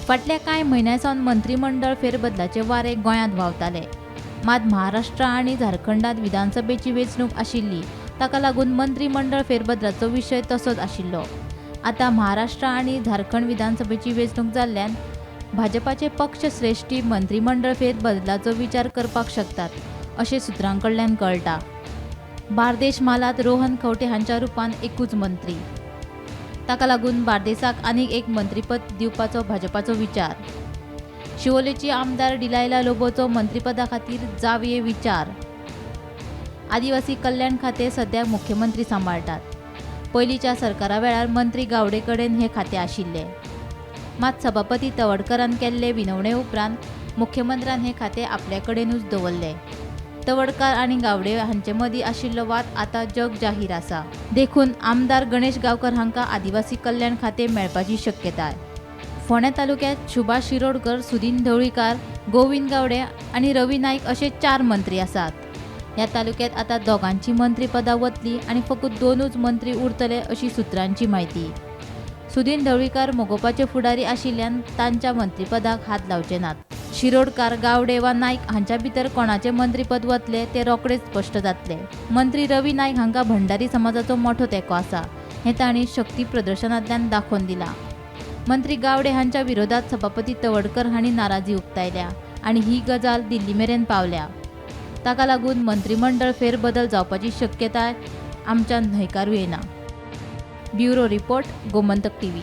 फाटल्या कांय म्हयन्यांसावन मंत्रिमंडळ फेरबदलाचे वारे गोंयांत व्हांवताले। मात महाराष्ट्र आनी झारखंडांत विधानसभेची वेंचणूक आशिल्ली, ताका लागून मंत्रिमंडळ फेरबदलाचो विशय तसोच आशिल्लो। आतां महाराष्ट्र आनी झारखंड विधानसभेची वेंचणूक जाल्ल्यान भाजपाचे पक्षश्रेश्ठी मंत्रिमंडळ फेरबदलाचो विचार करपाक शकतात, अशें सुत्रां कडल्यान कळटा। बार्देश मालात रोहन खंवटे हांच्या रुपान एकूच मंत्री, ताका लागून बार्देसाक आनीक एक मंत्रीपद दिवपाचो भाजपाचो विचार। शिवोलेची आमदार डिलायला लोबोचो मंत्रीपदा खातीर जावये विचार। आदिवासी कल्याण खातें सध्या मुख्यमंत्री सांबाळटात। पयलींच्या सरकारा वेळार मंत्री गावडे कडेन हे खातें आशिल्लें, मात सभापती तवडकरान केल्ले विनवणे उपरांत मुख्यमंत्र्यान हे खातें आपल्या कडेनूच दवरलें। तवडकार आनी गावडे हांचे मदीं आशिल्लो वाद आतां जग जाहीर आसा। देखून आमदार गणेश गांवकर हांकां आदिवासी कल्याण खातें मेळपाची शक्यताय। फोंडें तालुक्यांत सुभाष शिरोडकर, सुदीन ढवळीकार, गोविंद गावडे आनी रवी नाईक अशे 4 मंत्री आसात। ह्या तालुक्यांत आतां दोगांची मंत्रीपदां वतली आनी फकत 2च मंत्री उरतले अशी सुत्रांची म्हायती। सुदीन ढवळीकार मोगोपाचे फुडारी आशिल्ल्यान तांच्या मंत्रीपदाक हात लावचे नात। शिरोडकार, गावडे वा नाईक हांच्या भितर कोणाचें मंत्रीपद वतले ते रोखडेच स्पश्ट जातले। मंत्री रवी नाईक हांकां भंडारी समाजाचो मोठो तेंको आसा, हें तांणी शक्ती प्रदर्शनांतल्यान दाखोवन दिलां। मंत्री गावडे हांच्या विरोधात सभापती तवडकर हांणी नाराजी उक्तायल्या आनी ही गजाल दिल्ली मेरेन पावल्या। ताका लागून मंत्रिमंडळ फेरबदल जावपाची शक्यताय आमच्यान न्हयकारूं येना। Bureau report, Gomantak TV.